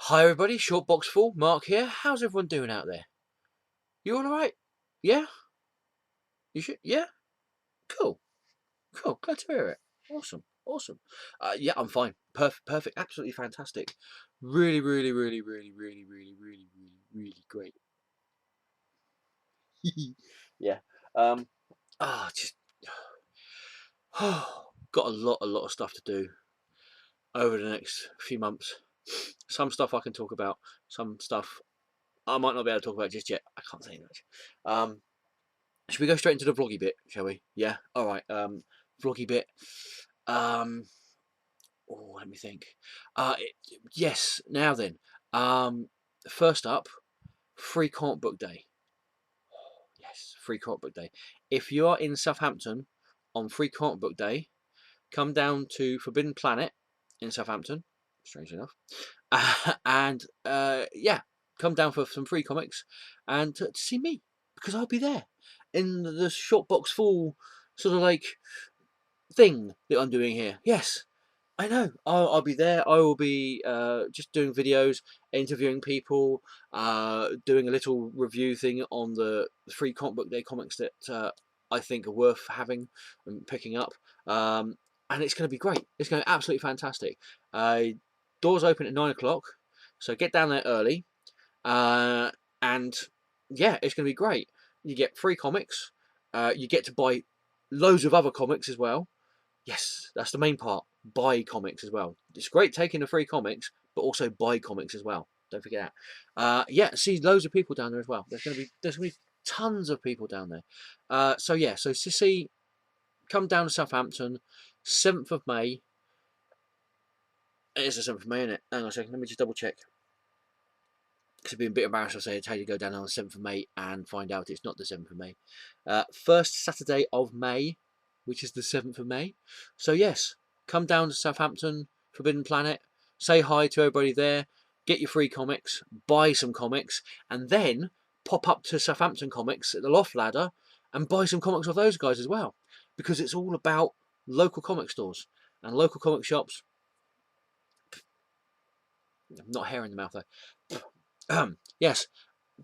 Hi everybody, short box full, Mark here. How's everyone doing out there? You all alright? Yeah? You should? Yeah? Cool. Cool. Glad to hear it. Awesome. Awesome. Yeah, I'm fine. Perfect. Perfect. Absolutely fantastic. Really, really, really, really, really, really, really, really, really great. Yeah. Um. Just got a lot of stuff to do over the next few months. Some stuff I can talk about. Some stuff I might not be able to talk about just yet. I can't say much. Um. Should we go straight into the vloggy bit, shall we? Yeah. All right. Vloggy bit. Um. Oh, let me think. Yes. Now then. Um. First up, free comic book day. Yes, free comic book day. If you are in Southampton on free comic book day, come down to Forbidden Planet in Southampton. Strangely enough, and yeah, come down for some free comics and to see me because I'll be there in the short box full sort of like thing that I'm doing here. Yes, I know. I'll be there. I will be just doing videos, interviewing people, doing a little review thing on the free comic book day comics that I think are worth having and picking up. And it's going to be great. It's going to be absolutely fantastic. Doors open at 9 o'clock, so get down there early. And yeah, it's going to be great. You get free comics. You get to buy loads of other comics as well. Yes, that's the main part. Buy comics as well. It's great taking the free comics, but also buy comics as well. Don't forget that. Yeah, see loads of people down there as well. There's gonna be tons of people down there. So yeah, so see, come down to Southampton, 7th of May. It is the 7th of May, isn't it? Hang on a second, let me just double check. Because it'd be a bit embarrassing to say it's how you go down on the 7th of May and find out it's not the 7th of May. First Saturday of May, which is the 7th of May. So yes, come down to Southampton, Forbidden Planet, say hi to everybody there, get your free comics, buy some comics, and then pop up to Southampton Comics at the Loft Ladder and buy some comics off those guys as well. Because it's all about local comic stores and local comic shops. Not hair in the mouth though. Yes,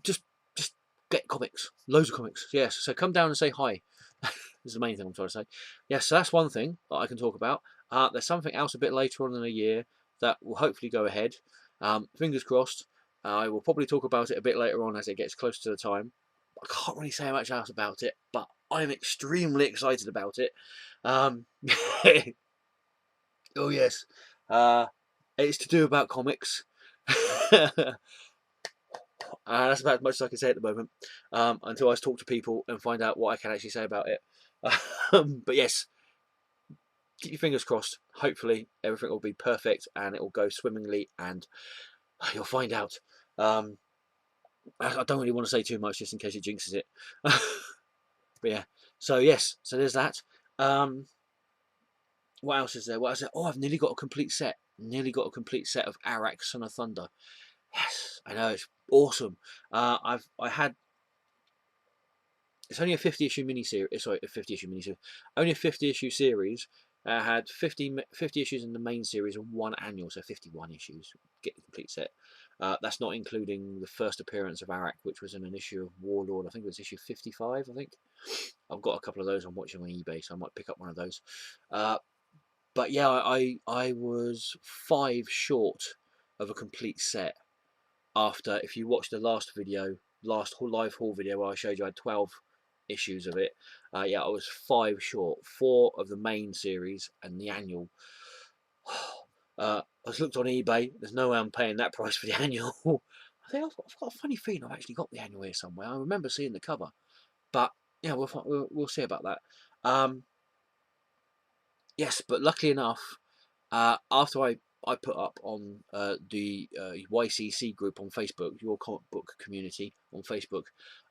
just just get comics, loads of comics. Yes, so come down and say hi. This is the main thing I'm trying to say. Yes, so that's one thing that I can talk about. There's something else a bit later on in the year that will hopefully go ahead. Fingers crossed. I will probably talk about it a bit later on as it gets closer to the time. I can't really say much else about it, but I'm extremely excited about it. Um, oh yes, uh, it's to do about comics. That's about as much as I can say at the moment, until I talk to people and find out what I can actually say about it. But yes, keep your fingers crossed. Hopefully, everything will be perfect and it will go swimmingly, and you'll find out. Um, I don't really want to say too much just in case it jinxes it. But yeah, so yes, so there's that. Um, what else is there? What else is there? Oh, I've nearly got a complete set. Nearly got a complete set of Arak Son of Thunder. Yes, I know it's awesome. I had It's only a 50 issue mini series. Sorry, a 50 issue mini series. Only a 50 issue series. Had 50 issues in the main series and one annual, so 51 issues. Get the complete set. That's not including the first appearance of Arak, which was in an issue of Warlord. I think it was issue 55. I think I've got a couple of those I'm watching on eBay, so I might pick up one of those. But yeah, I was 5 short of a complete set after. If you watch the last video, last live haul video where I showed you I had 12 issues of it. Yeah, I was 5 short, 4 of the main series and the annual. I was looked on eBay. There's no way I'm paying that price for the annual. I think I've got a funny feeling I've actually got the annual here somewhere. I remember seeing the cover, but yeah, we'll see about that. Yes, but luckily enough, after I put up on the YCC group on Facebook, your comic book community on Facebook,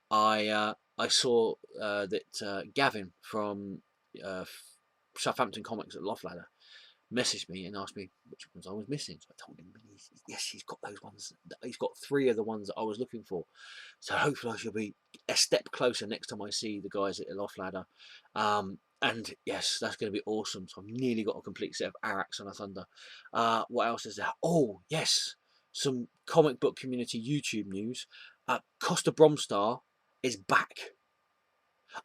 I saw that Gavin from uh, Southampton Comics at Loft Ladder messaged me and asked me which ones I was missing. So I told him, yes, he's got those ones. He's got 3 of the ones that I was looking for. So hopefully I shall be a step closer next time I see the guys at the Loft Ladder. And yes, that's going to be awesome. So I've nearly got a complete set of Arak Son of Thunder. What else is there? Oh, yes. some comic book community YouTube news. Koestenbraumstar is back.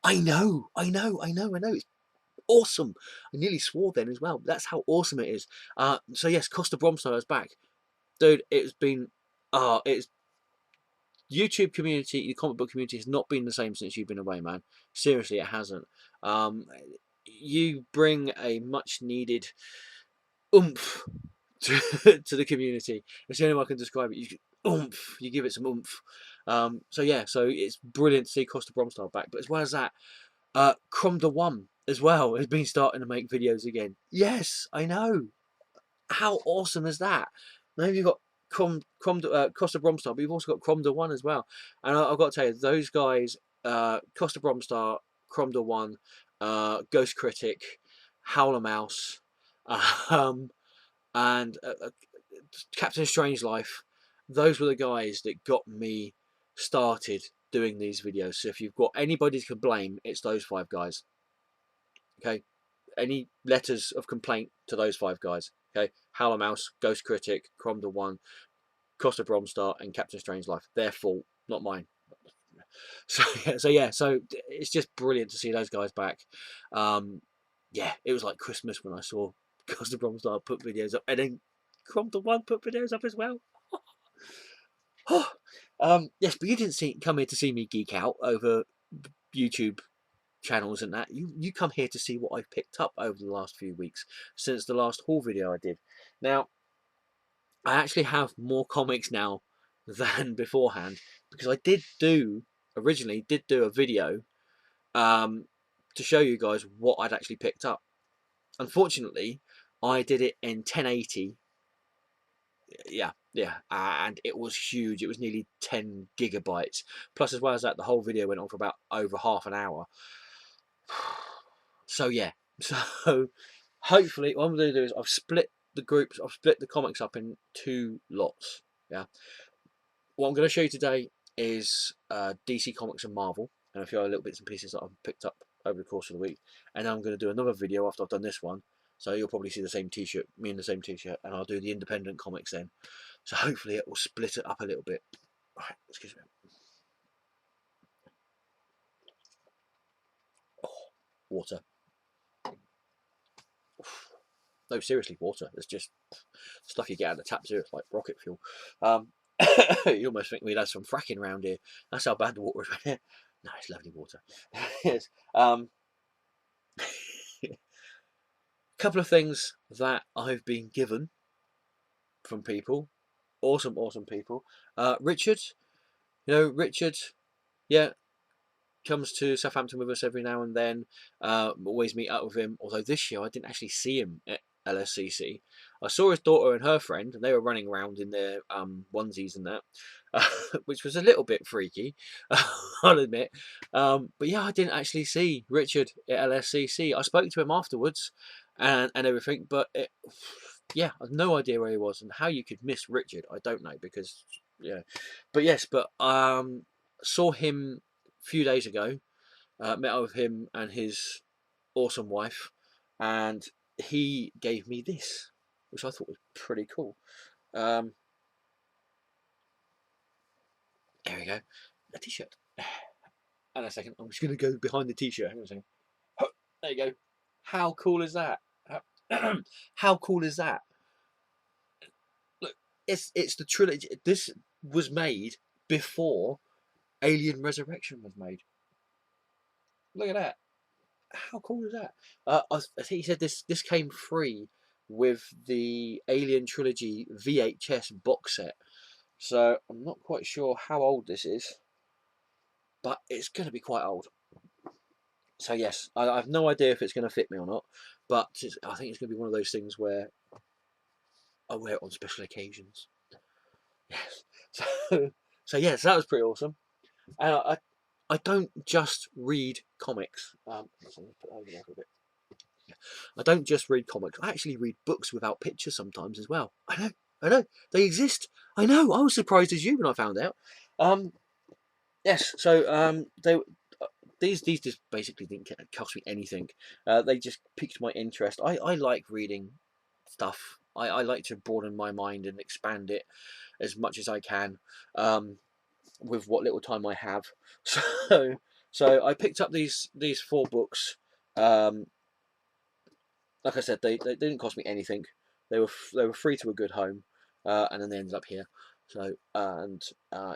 I know. It's awesome. I nearly swore then as well. That's how awesome it is. So yes, Koestenbraumstar is back, dude. It's been, it's YouTube community, the comic book community has not been the same since you've been away, man. Seriously, it hasn't. You bring a much needed oomph to the community. It's the only way I can describe it. You give it some oomph. So yeah, so it's brilliant to see Koestenbraumstar back. But as well as that, Crom1 as well has been starting to make videos again. Yes, I know. How awesome is that? Now you've got Koestenbraumstar, but you've also got Crom1 as well. And I've got to tell you, those guys, Koestenbraumstar, Crom1, Ghost Critic, Howler Mouse, um, and Captain Strangeliffe, those were the guys that got me started doing these videos. So if you've got anybody to blame, it's those 5 guys. Okay, any letters of complaint to those 5 guys. Okay, Howler Mouse, Ghost Critic, Crom1, Koestenbraumstar, and Captain Strangeliffe. Their fault, not mine. So it's just brilliant to see those guys back. Yeah, it was like Christmas when I saw Koestenbraumstar put videos up, and then Crom1 put videos up as well. Yes, but you didn't come here to see me geek out over YouTube channels and that. You come here to see what I've picked up over the last few weeks since the last haul video I did. Now, I actually have more comics now than beforehand, because I originally did do a video to show you guys what I'd actually picked up. Unfortunately, I did it in 1080. Yeah, and it was huge. It was nearly 10 gigabytes. Plus, as well as that, the whole video went on for about over half an hour. So yeah, so hopefully what I'm going to do is I've split the comics up in 2 lots. Yeah, what I'm going to show you today is DC Comics and Marvel, and a few other little bits and pieces that I've picked up over the course of the week. And then I'm going to do another video after I've done this one, so you'll probably see the same t-shirt, me in the same t-shirt, and I'll do the independent comics then. So hopefully it will split it up a little bit. All right, excuse me. Oh, water. No, seriously, water. It's just stuff you get out of the tap too. It's like rocket fuel. You almost think we'd have some fracking around here. That's how bad the water is right here. No, it's lovely water. Yes. Couple of things that I've been given from people. Awesome people. Richard, Richard, yeah, comes to Southampton with us every now and then. Always meet up with him. Although this year I didn't actually see him at LSCC. I saw his daughter and her friend, and they were running around in their onesies and that, which was a little bit freaky, I'll admit. But yeah, I didn't actually see Richard at LSCC. I spoke to him afterwards and everything, but yeah, I have no idea where he was, and how you could miss Richard, I don't know, because yeah. But yes, saw him a few days ago. Met up with him and his awesome wife, and he gave me this, which I thought was pretty cool. There we go, a t-shirt. And a second, I'm just going to go behind the t-shirt. Hang on a second. There you go. How cool is that? How cool is that? Look, it's the trilogy. This was made before Alien Resurrection was made. Look at that. How cool is that? I think he said this came free with the Alien Trilogy VHS box set. So I'm not quite sure how old this is, but it's going to be quite old. So yes, I have no idea if it's going to fit me or not, but I think it's going to be one of those things where I wear it on special occasions. Yes. So yes, that was pretty awesome. And I don't just read comics. I don't just read comics. I actually read books without pictures sometimes as well. I know, they exist. I know. I was surprised as you when I found out. Yes. So these just basically didn't cost me anything. They just piqued my interest. I like reading stuff. I like to broaden my mind and expand it. as much as I can, with what little time I have. So so I picked up these 4 books. Um, like I said, they didn't cost me anything. They were free to a good home, and then they ended up here. So and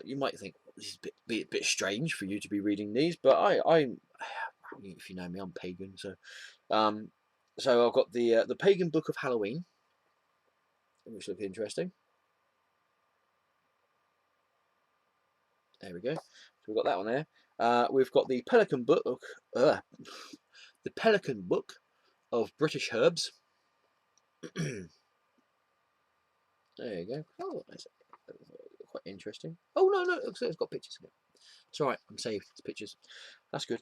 you might think this is a bit strange for you to be reading these, but I if you know me, I'm pagan. Um, so I've got the Pagan Book of Halloween, which looks interesting. There we go. So we've got that one there. We've got the uh, the Pelican Book of British Herbs. There you go. Oh, that's quite interesting. Oh no, no, it's got pictures in it. It's all right. I'm saved. It's pictures. That's good.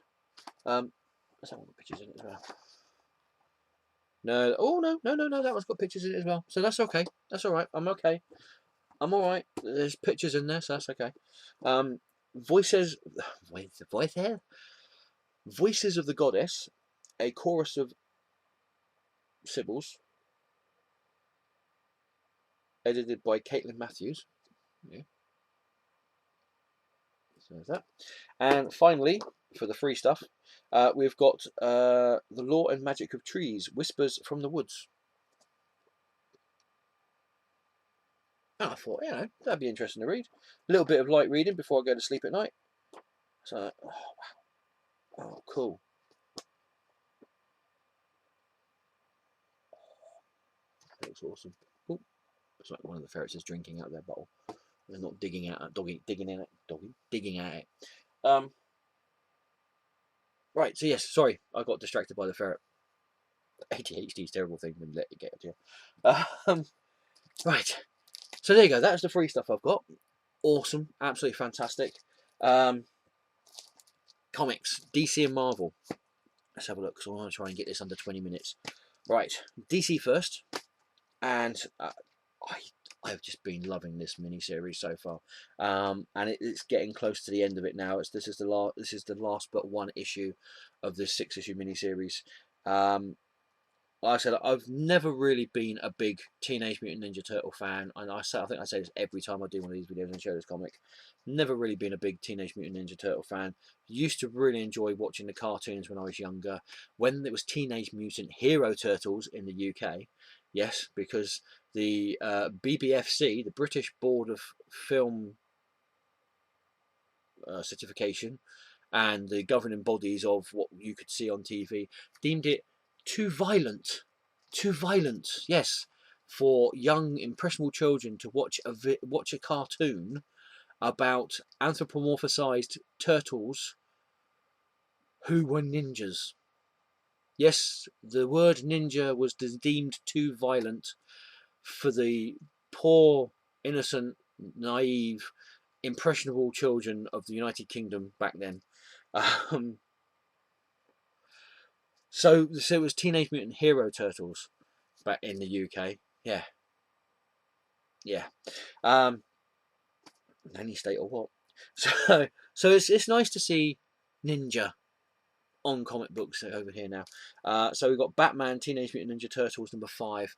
Let's have all the pictures in it as well. No, oh no, no, no, no. That one's got pictures in it as well. So that's okay. That's all right. I'm okay. I'm all right. There's pictures in there, so that's okay. Voices, voices, Voices of the Goddess, a chorus of sibyls, edited by Caitlin Matthews. Yeah, so there's that. And finally, for the free stuff, we've got The Law and Magic of Trees, Whispers from the Woods. And I thought, that'd be interesting to read. A little bit of light reading before I go to sleep at night. So, oh cool. That looks awesome. Oh, it's like one of the ferrets is drinking out of their bottle. They're not digging at it. Right. So yes, sorry, I got distracted by the ferret. ADHD is a terrible thing when you let it get to you. Right. So there you go. That's the free stuff I've got. Awesome. Absolutely fantastic. Comics, DC and Marvel. Let's have a look. So I want to try and get this under 20 minutes. Right. DC first. And I've just been loving this miniseries so far, and it's getting close to the end of it now. This is the last but one issue of this 6-issue miniseries. Like I said, I've never really been a big Teenage Mutant Ninja Turtle fan, and I think I say this every time I do one of these videos and show this comic. Never really been a big Teenage Mutant Ninja Turtle fan. Used to really enjoy watching the cartoons when I was younger. When it was Teenage Mutant Hero Turtles in the UK, yes, because the BBFC, the British Board of Film Certification, and the governing bodies of what you could see on TV, deemed it too violent. Too violent, yes, for young impressionable children to watch a cartoon about anthropomorphized turtles who were ninjas. Yes, the word ninja was deemed too violent for the poor, innocent, naive, impressionable children of the United Kingdom back then. So it was Teenage Mutant Hero Turtles back in the UK. Yeah, yeah. Nanny state or what? So it's nice to see ninja on comic books over here now. So we've got Batman, Teenage Mutant Ninja Turtles #5.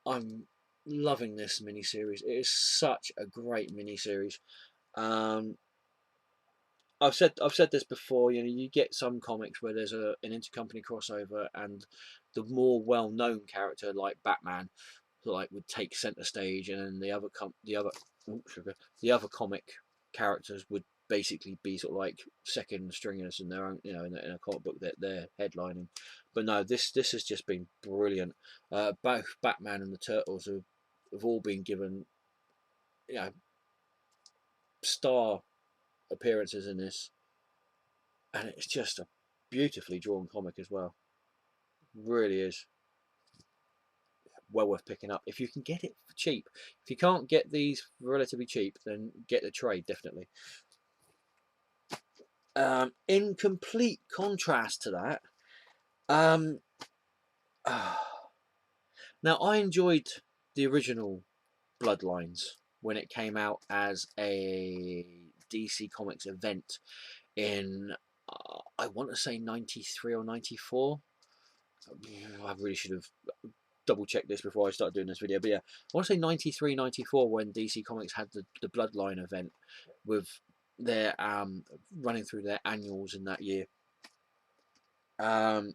I'm loving this miniseries. It is such a great miniseries. I've said this before. You get some comics where there's an intercompany crossover, and the more well-known character like Batman, would take center stage, and then the other comic characters would basically be sort of like second stringers in their own, in a comic book that they're headlining. But no, this has just been brilliant. Both Batman and the Turtles have all been given, star appearances in this, and it's just a beautifully drawn comic as well. Really is well worth picking up if you can get it for cheap. If you can't get these relatively cheap, then get the trade definitely. In complete contrast to that, now I enjoyed the original Bloodlines when it came out as a DC Comics event in I want to say 93 or 94. I really should have double check this before I start doing this video, but yeah, I want to say 93, 94 when DC Comics had the Bloodline event with their running through their annuals in that year. And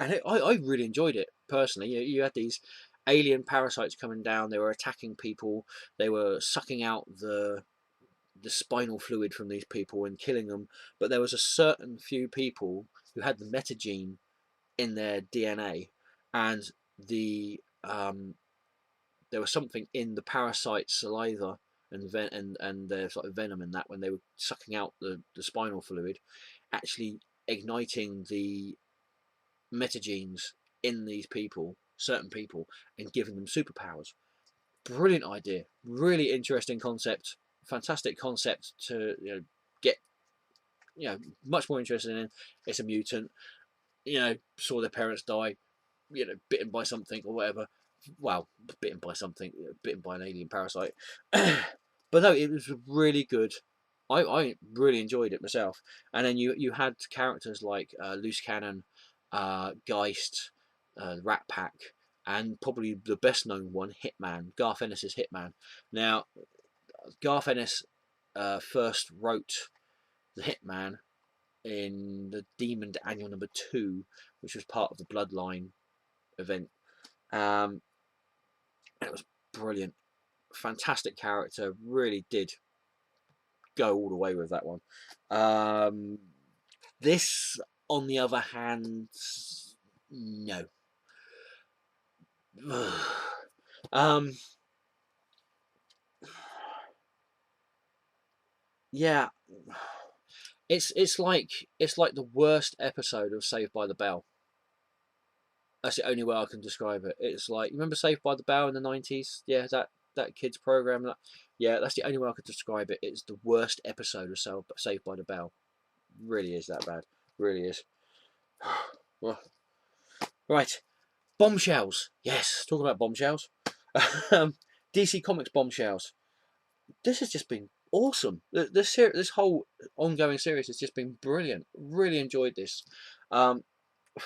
I really enjoyed it personally. You had these alien parasites coming down. They were attacking people. They were sucking out the spinal fluid from these people and killing them. But there was a certain few people who had the metagene in their DNA, and there was something in the parasite's saliva and their sort of venom in that when they were sucking out the spinal fluid, actually igniting the metagenes in these people, certain people, and giving them superpowers. Brilliant idea, really interesting concept, fantastic concept to get much more interested in. It's a mutant, saw their parents die, bitten by something or whatever. Well, bitten by something, bitten by an alien parasite. But no, it was really good. I really enjoyed it myself. And then you had characters like Loose Cannon, Geist, Rat Pack, and probably the best known one, Hitman, Garth Ennis's Hitman. Now, Garth Ennis first wrote the Hitman in the Demon Annual #2, which was part of the Bloodline event. It was brilliant, fantastic character. Really did go all the way with that one. This, on the other hand, no. Yeah, it's like the worst episode of Saved by the Bell. That's the only way I can describe it. It's like, you remember Saved by the Bell in the 90s? Yeah, that kids program. Yeah, that's the only way I could describe it. It's the worst episode of Saved by the Bell. Really is that bad. Really is. Right, bombshells. Yes, talking about bombshells. DC Comics bombshells. This has just been awesome. This whole ongoing series has just been brilliant. Really enjoyed this. For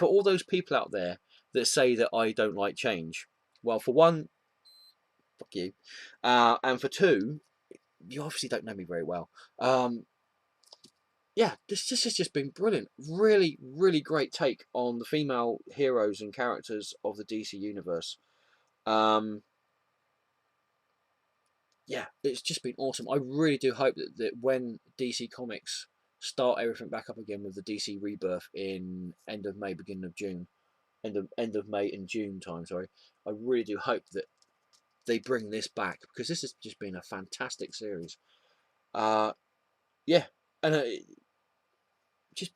all those people out there that say that I don't like change, well, for one, fuck you, and for two, you obviously don't know me very well. Yeah, this has just been brilliant. Really, really great take on the female heroes and characters of the DC universe. Yeah, it's just been awesome. I really do hope that when DC Comics start everything back up again with the DC Rebirth in end of May, beginning of June, end of May and June time. Sorry, I really do hope that they bring this back, because this has just been a fantastic series. Yeah, and just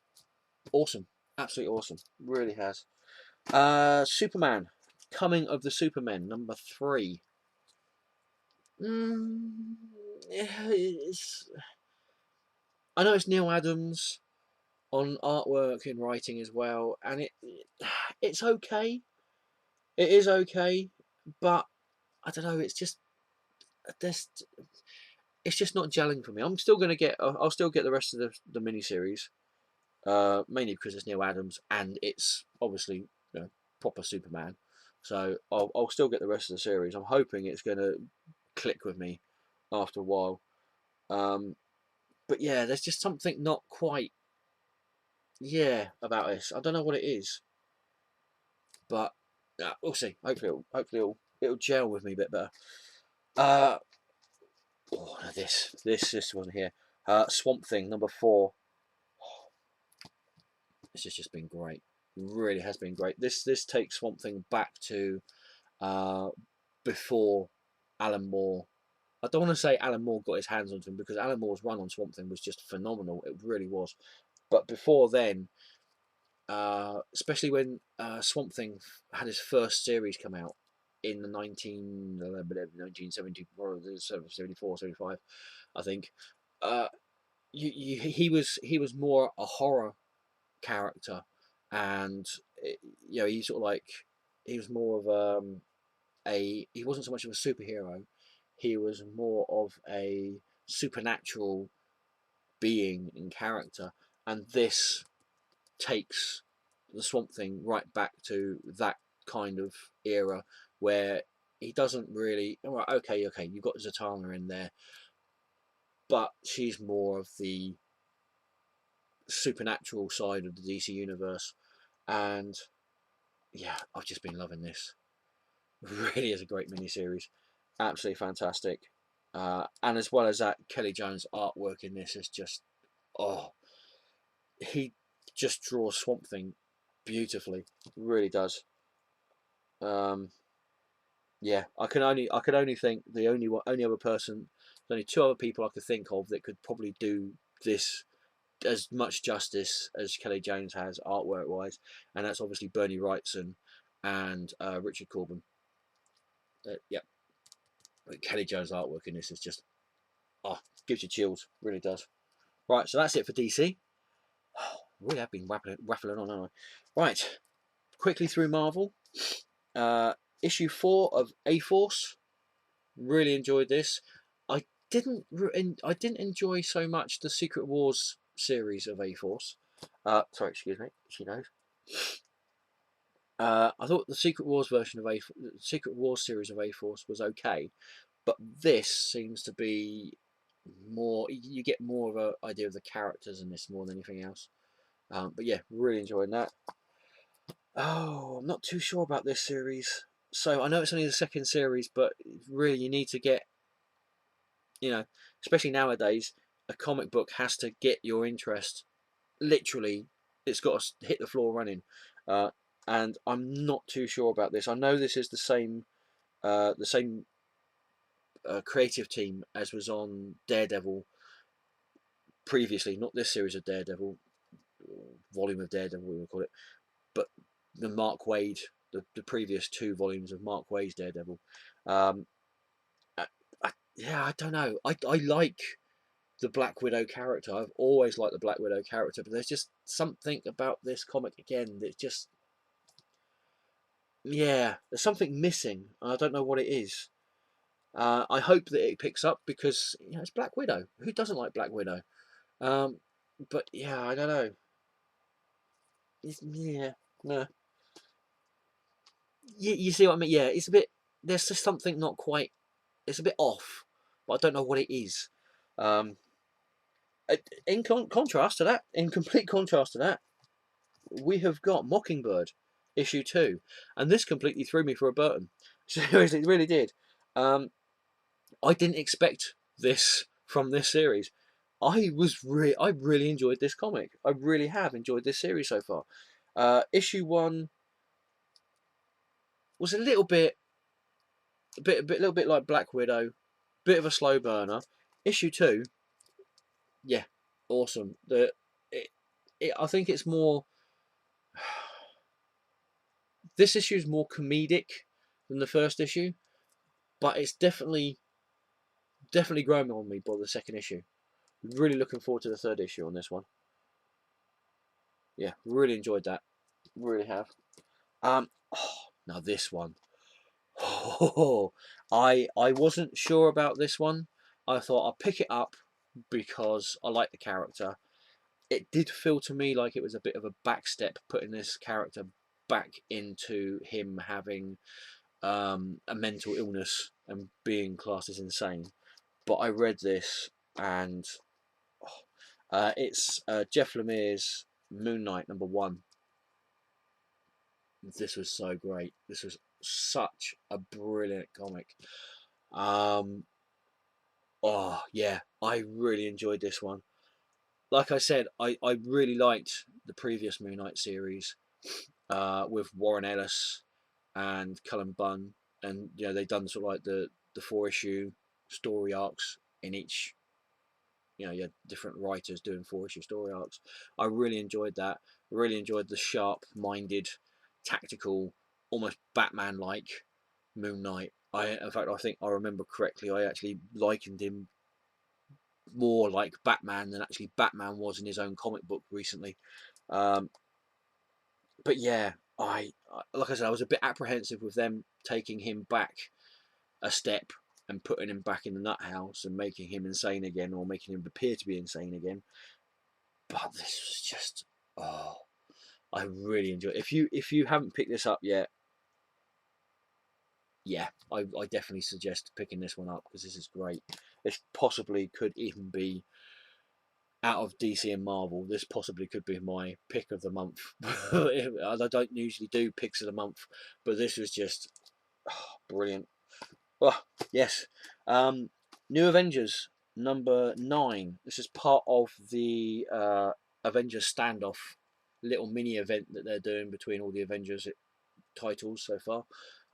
awesome, absolutely awesome, really has. Superman, Coming of the Supermen, #3. Yeah, I know it's Neil Adams on artwork and writing as well, and it's okay. It is okay, but I don't know. It's just this. It's just not gelling for me. I'm still gonna get. I'll still get the rest of the miniseries, mainly because it's Neil Adams and it's obviously proper Superman. So I'll still get the rest of the series. I'm hoping it's gonna click with me after a while. But yeah, there's just something not quite about this. I don't know what it is, but we'll see. Hopefully it'll gel with me a bit better. This one here, Swamp Thing #4. This has just been great. Really has been great. This takes Swamp Thing back to before Alan Moore. I don't want to say Alan Moore got his hands on him, because Alan Moore's run on Swamp Thing was just phenomenal. It really was. But before then, especially when Swamp Thing had his first series come out in the 1974, 75, I think. He was more a horror character, and he sort of like, he was more of he wasn't so much of a superhero. He was more of a supernatural being in character, and this takes the Swamp Thing right back to that kind of era where he doesn't really. All right, okay, you've got Zatanna in there, but she's more of the supernatural side of the DC universe, and yeah, I've just been loving this. Really is a great miniseries, absolutely fantastic. And as well as that, Kelly Jones' artwork in this is just, oh, he just draws Swamp Thing beautifully, really does. Um, yeah, I could only think the only other person, there's only two other people I could think of that could probably do this as much justice as Kelly Jones has artwork wise, and that's obviously Bernie Wrightson and Richard Corbin. Yeah, Kelly Jones' artwork in this is just, oh, gives you chills, really does. Right, so that's it for DC. We have been waffling on, haven't I? Right, quickly through Marvel. Issue 4 of A Force. Really enjoyed this. I I didn't enjoy so much the Secret Wars series of A Force. Sorry, excuse me. She knows. I thought the Secret Wars version of Secret Wars series of A Force was okay, but this seems to be more. You get more of an idea of the characters in this more than anything else. But yeah, really enjoying that. Oh, I'm not too sure about this series. So I know it's only the second series, but really you need to get, especially nowadays, a comic book has to get your interest. Literally, it's got to hit the floor running. Uh, and I'm not too sure about this. I know this is the same creative team as was on Daredevil previously, not this series of Daredevil, volume of Daredevil, we would call it, but the Mark Waid, the previous two volumes of Mark Waid's Daredevil. Um, yeah, I don't know. I like the Black Widow character. I've always liked the Black Widow character, but there's just something about this comic again that just, yeah, there's something missing. I don't know what it is. I hope that it picks up because it's Black Widow. Who doesn't like Black Widow? Um, but yeah, I don't know. Yeah, no. You see what I mean? Yeah, it's a bit. There's just something not quite. It's a bit off, but I don't know what it is. Um, in contrast to that, in complete contrast to that, we have got Mockingbird, issue 2, and this completely threw me for a Burton. Seriously, it really did. I didn't expect this from this series. I really enjoyed this comic. I really have enjoyed this series so far. Issue 1 was little bit like Black Widow, bit of a slow burner. Issue 2, yeah, awesome. I think it's more. This issue is more comedic than the first issue, but it's definitely growing on me by the second issue. Really looking forward to the third issue on this one. Yeah, really enjoyed that. Really have. Now this one. Oh, I wasn't sure about this one. I thought I'll pick it up because I like the character. It did feel to me like it was a bit of a backstep putting this character back into him having a mental illness and being classed as insane. But I read this and it's Jeff Lemire's Moon Knight #1. This was so great. This was such a brilliant comic. Oh yeah, I really enjoyed this one. Like I said, I really liked the previous Moon Knight series with Warren Ellis and Cullen Bunn, and they've done sort of like the 4 issue story arcs in each. You had different writers doing 4 issue story arcs. I really enjoyed that. Really enjoyed the sharp-minded, tactical, almost Batman-like Moon Knight. In fact, I think I remember correctly. I actually likened him more like Batman than actually Batman was in his own comic book recently. Um, but yeah, like I said, I was a bit apprehensive with them taking him back a step and putting him back in the nut house and making him insane again, or making him appear to be insane again. But this was just, oh, I really enjoyed it. If you haven't picked this up yet, yeah, I definitely suggest picking this one up because this is great. This possibly could even be, out of DC and Marvel, this possibly could be my pick of the month. I don't usually do picks of the month, but this was just brilliant. Oh, yes. New Avengers #9. This is part of the Avengers standoff little mini event that they're doing between all the Avengers titles so far.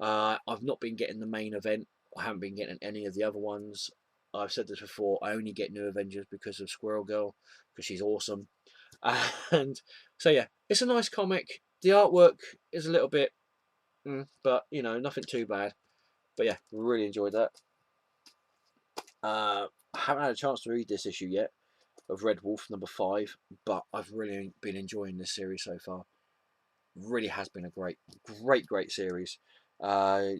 I've not been getting the main event. I haven't been getting any of the other ones. I've said this before. I only get New Avengers because of Squirrel Girl, because she's awesome. And so yeah, it's a nice comic. The artwork is a little bit, but you know, nothing too bad. But yeah, really enjoyed that. I haven't had a chance to read this issue yet of Red Wolf #5, but I've really been enjoying this series so far. Really has been a great series. Uh,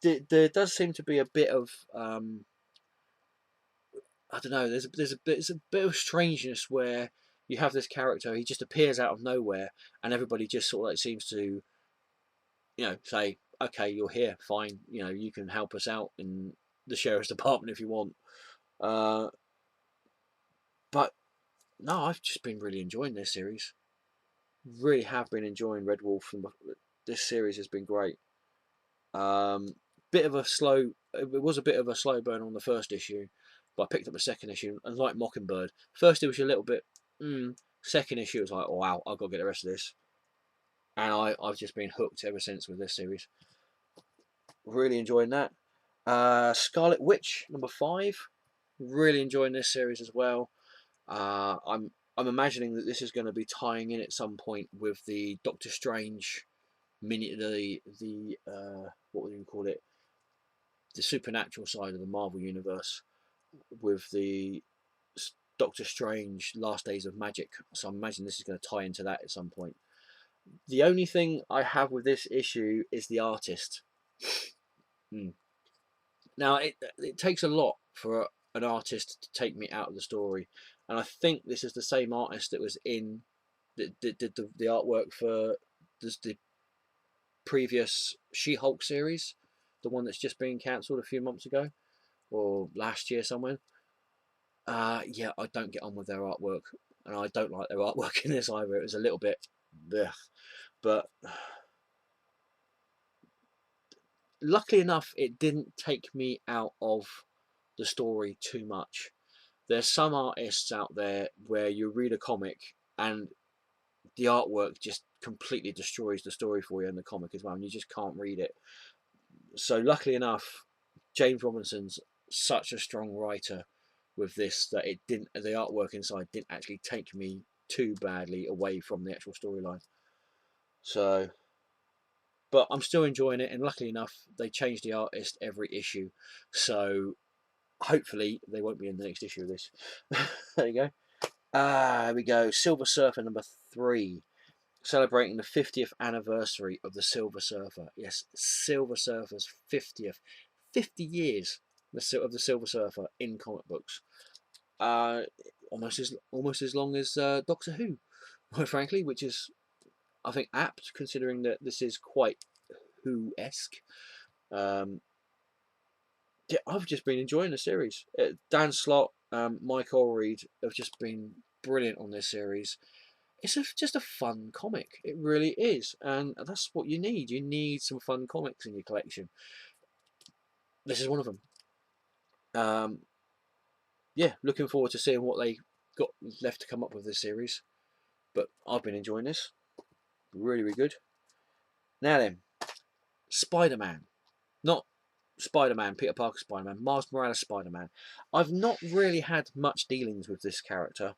there does seem to be a bit of I don't know. There's a bit of strangeness where you have this character. He just appears out of nowhere, and everybody just sort of like seems to, say, okay, you're here, fine. You can help us out in the sheriff's department if you want. But no, I've just been really enjoying this series. Really have been enjoying Red Wolf, and this series has been great. Bit of a slow. It was a bit of a slow burn on the first issue, but I picked up the second issue, and like Mockingbird, first it was a little bit. Second issue was like, oh, wow, I've got to get the rest of this, and I've just been hooked ever since with this series. Really enjoying that. Scarlet Witch #5. Really enjoying this series as well. I'm imagining that this is going to be tying in at some point with the Doctor Strange mini, the what would you call it, the supernatural side of the Marvel universe, with the Doctor Strange Last Days of Magic. So I imagine this is going to tie into that at some point. The only thing I have with this issue is the artist. Now it takes a lot for an artist to take me out of the story, and I think this is the same artist that was in that did the artwork for the previous She-Hulk series, the one that's just been cancelled a few months ago or last year somewhere. Yeah, I don't get on with their artwork, and I don't like their artwork in this either. It was a little bit, blech. But luckily enough, it didn't take me out of the story too much. There's some artists out there where you read a comic and the artwork just completely destroys the story for you in the comic as well, and you just can't read it. So luckily enough, James Robinson's such a strong writer with this that it didn't, the artwork inside didn't actually take me too badly away from the actual storyline. So, but I'm still enjoying it, and luckily enough, they change the artist every issue, so hopefully they won't be in the next issue of this. There you go. Here we go. Silver Surfer #3, celebrating the 50th anniversary of the Silver Surfer. Yes, Silver Surfer's 50 years of the Silver Surfer in comic books. Almost as long as Doctor Who, quite frankly, which is, I think, apt considering that this is quite Who-esque. Yeah, I've just been enjoying the series. Dan Slott, Mike Allred have just been brilliant on this series. It's just a fun comic. It really is, and that's what you need. You need some fun comics in your collection. This is one of them. Yeah, looking forward to seeing what they got left to come up with this series. But I've been enjoying this. Really, really good. Now then, Spider-Man. Not Spider-Man, Peter Parker Spider-Man, Miles Morales Spider-Man. I've not really had much dealings with this character.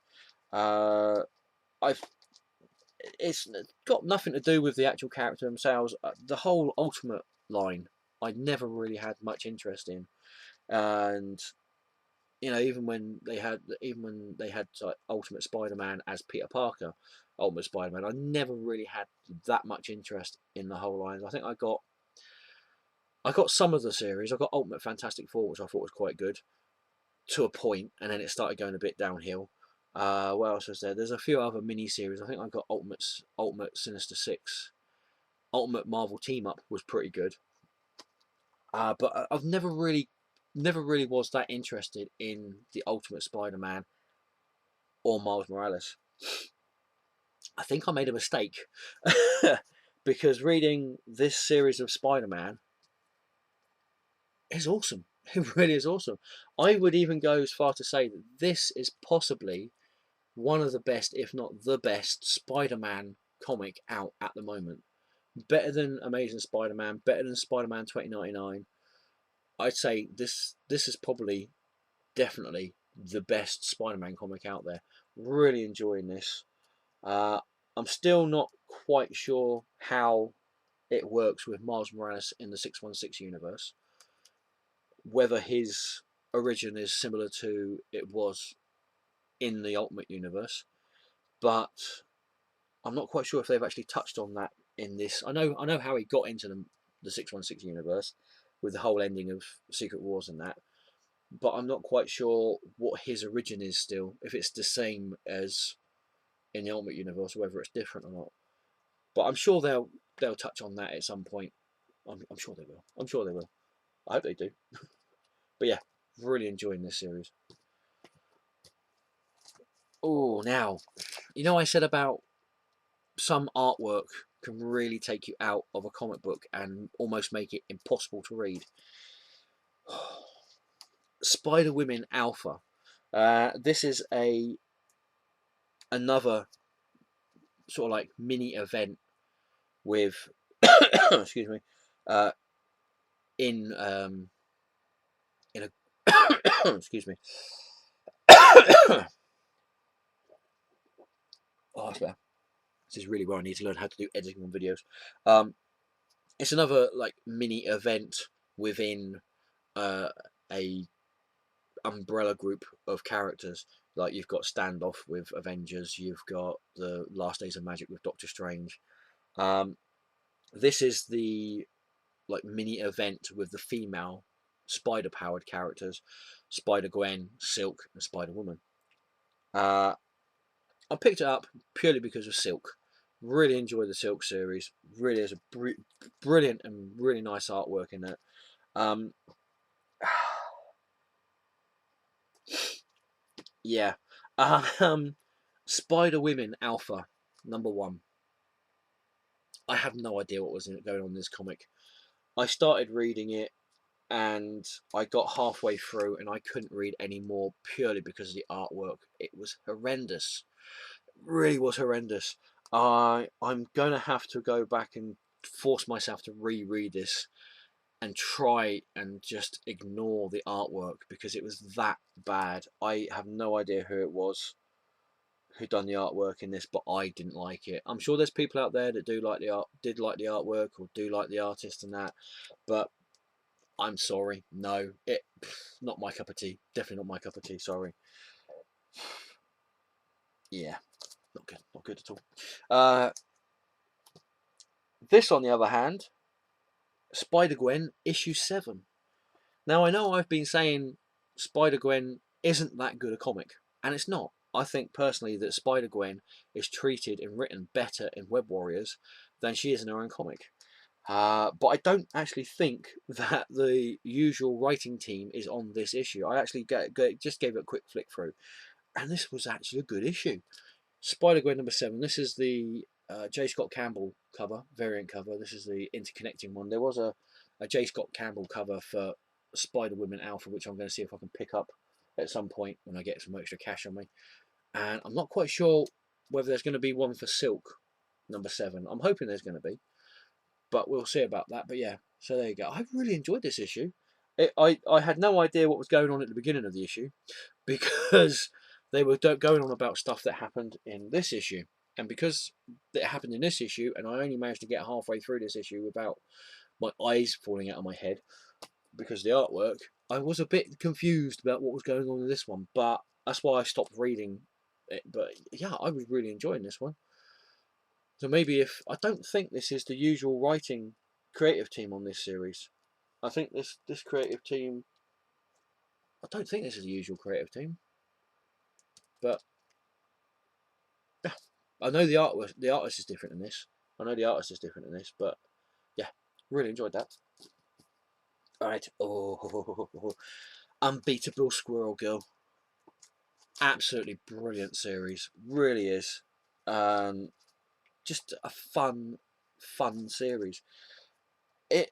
I've It's got nothing to do with the actual character themselves. The whole Ultimate line, I never really had much interest in, and even when they had like Ultimate Spider-Man as Peter Parker, Ultimate Spider-Man, I never really had that much interest in the whole line. I think I got some of the series. I got Ultimate Fantastic Four, which I thought was quite good to a point, and then it started going a bit downhill. What else was there? There's a few other mini series. I think I got Ultimate Sinister Six. Ultimate Marvel Team Up was pretty good. But I've never really was that interested in the Ultimate Spider-Man or Miles Morales. I think I made a mistake because reading this series of Spider-Man is awesome. It really is awesome. I would even go as far to say that this is possibly one of the best, if not the best, Spider-Man comic out at the moment. Better than Amazing Spider-Man, better than Spider-Man 2099. I'd say this is probably definitely the best Spider-Man comic out there. Really enjoying this. Uh, I'm still not quite sure how it works with Miles Morales in the 616 universe. Whether his origin is similar to it was in the Ultimate Universe, but I'm not quite sure if they've actually touched on that in this. I know how he got into the 616 universe with the whole ending of Secret Wars and that, but I'm not quite sure what his origin is still. If it's the same as in the Ultimate Universe, or whether it's different or not. But I'm sure they'll touch on that at some point. I'm sure they will. I'm sure they will. I hope they do. But yeah, really enjoying this series. Oh, now, I said about some artwork can really take you out of a comic book and almost make it impossible to read. Spider Women Alpha. This is another sort of like mini event with excuse me in in a excuse me oh, that's better. This is really where I need to learn how to do editing on videos. It's another like mini event within a umbrella group of characters. Like you've got Standoff with Avengers, you've got the Last Days of Magic with Doctor Strange. This is the like mini event with the female spider powered characters, Spider Gwen, Silk, and Spider Woman. I picked it up purely because of Silk. Really enjoy the Silk series. Really is a brilliant and really nice artwork in it. Um, yeah. Spider Women Alpha #1. I have no idea what was going on in this comic. I started reading it and I got halfway through and I couldn't read any more purely because of the artwork. It was horrendous. It really was horrendous. I'm gonna have to go back and force myself to reread this and try and just ignore the artwork because it was that bad. I have no idea who it was who done the artwork in this, but I didn't like it. I'm sure there's people out there that do like the art, did like the artwork, or do like the artist and that, but I'm sorry, no, not my cup of tea. Definitely not my cup of tea. Sorry. Yeah, not good at all. This, on the other hand, Spider Gwen #7. Now I know I've been saying Spider Gwen isn't that good a comic, and it's not. I think personally that Spider Gwen is treated and written better in Web Warriors than she is in her own comic. But I don't actually think that the usual writing team is on this issue. I actually just gave it a quick flick through, and this was actually a good issue. Spider Gwen #7. This is the J. Scott Campbell cover, variant cover. This is the interconnecting one. There was a J. Scott Campbell cover for Spider Woman Alpha, which I'm going to see if I can pick up at some point when I get some extra cash on me. And I'm not quite sure whether there's going to be one for Silk #7. I'm hoping there's going to be, but we'll see about that. But yeah, so there you go. I really enjoyed this issue. I had no idea what was going on at the beginning of the issue because they were going on about stuff that happened in this issue. And because it happened in this issue, and I only managed to get halfway through this issue without my eyes falling out of my head because of the artwork, I was a bit confused about what was going on in this one. But that's why I stopped reading it. But yeah, I was really enjoying this one. So maybe if I don't think this is the usual writing creative team on this series. I think this creative team. I don't think this is the usual creative team, but I know the artist is different in this. I know the artist is different in this, but Really enjoyed that. All right. Oh, Unbeatable Squirrel Girl. Absolutely brilliant series. Really is. Just a fun series. It.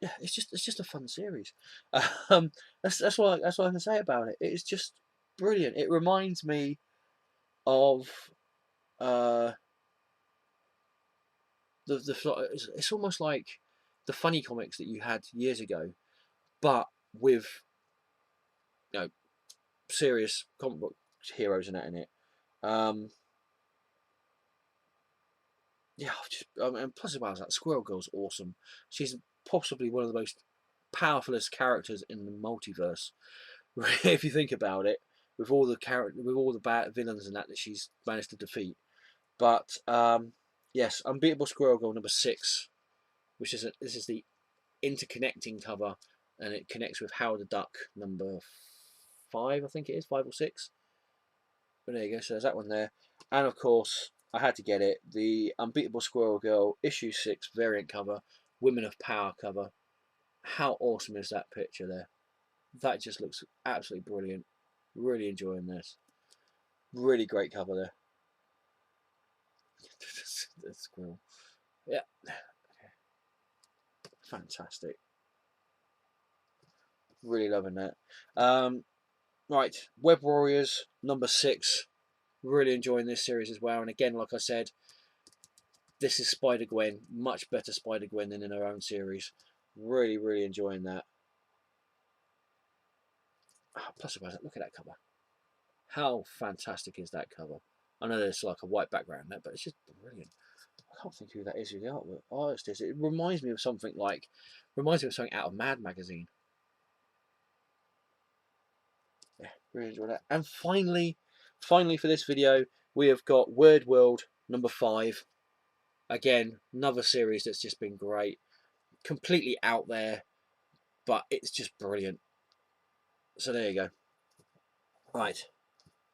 Yeah, it's just a fun series. Um, that's what I can say about it. It's just brilliant. It reminds me of uh it's almost like the funny comics that you had years ago, but with, you know, serious comic book heroes and that in it. Um, yeah, and plus as well as that, Squirrel Girl's awesome. She's possibly one of the most powerfulest characters in the multiverse, if you think about it, with all the bad villains and that she's managed to defeat. But yes, Unbeatable Squirrel Girl #6, which is this is the interconnecting cover, and it connects with Howard the Duck #5, I think it is 5 or 6. But there you go. So there's that one there, and of course I had to get it. The Unbeatable Squirrel Girl #6 variant cover, Women of Power cover. How awesome is that picture there? That just looks absolutely brilliant. Really enjoying this. Really great cover there. The squirrel. Yeah. Fantastic. Really loving that. Right. Web Warriors #6. Really enjoying this series as well. And again, like I said, this is Spider-Gwen. Much better Spider-Gwen than in her own series. Really, really enjoying that. Plus, look at that cover. How fantastic is that cover? I know there's like a white background there, but it's just brilliant. I can't think who that is, who the artist is. It reminds me of something out of Mad magazine. Yeah, really enjoy that. And finally for this video, we have got Word World #5. Again, another series that's just been great. Completely out there, but it's just brilliant. So there you go. Right.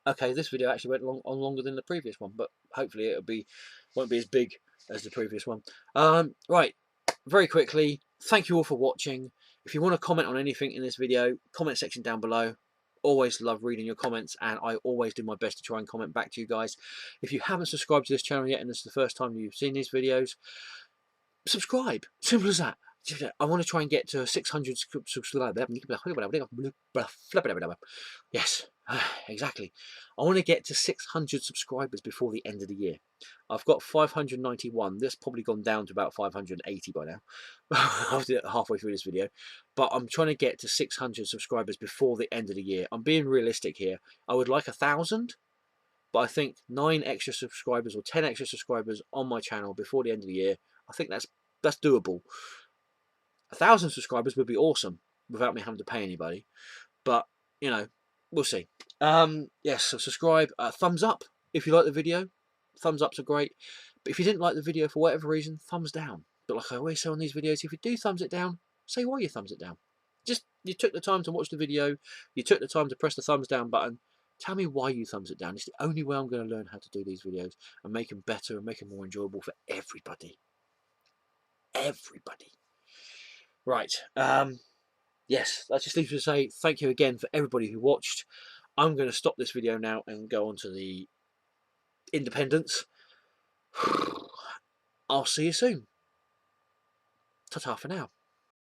Okay, this video actually went on longer than the previous one, but hopefully won't be as big as the previous one. Right. Very quickly, thank you all for watching. If you want to comment on anything in this video, comment section down below. Always love reading your comments, and I always do my best to try and comment back to you guys. If you haven't subscribed to this channel yet and this is the first time you've seen these videos, subscribe. Simple as that. I want to try and get to 600 subscribers. Yes, exactly. I want to get to 600 subscribers before the end of the year. I've got 591. This probably gone down to about 580 by now, halfway through this video. But I'm trying to get to 600 subscribers before the end of the year. I'm being realistic here. I would like 1,000, but I think 9 extra subscribers or 10 extra subscribers on my channel before the end of the year, I think that's doable. 1,000 subscribers would be awesome without me having to pay anybody, but you know, we'll see. Yes, so subscribe, thumbs up if you like the video. Thumbs ups are great, but if you didn't like the video for whatever reason, thumbs down. But like I always say on these videos, if you do thumbs it down, say why you thumbs it down. Just, you took the time to watch the video, you took the time to press the thumbs down button. Tell me why you thumbs it down. It's the only way I'm going to learn how to do these videos and make them better and make them more enjoyable for everybody. Everybody. Right. Yes, that just leaves me to say thank you again for everybody who watched. I'm going to stop this video now and go on to the independents. I'll see you soon. Ta-ta for now.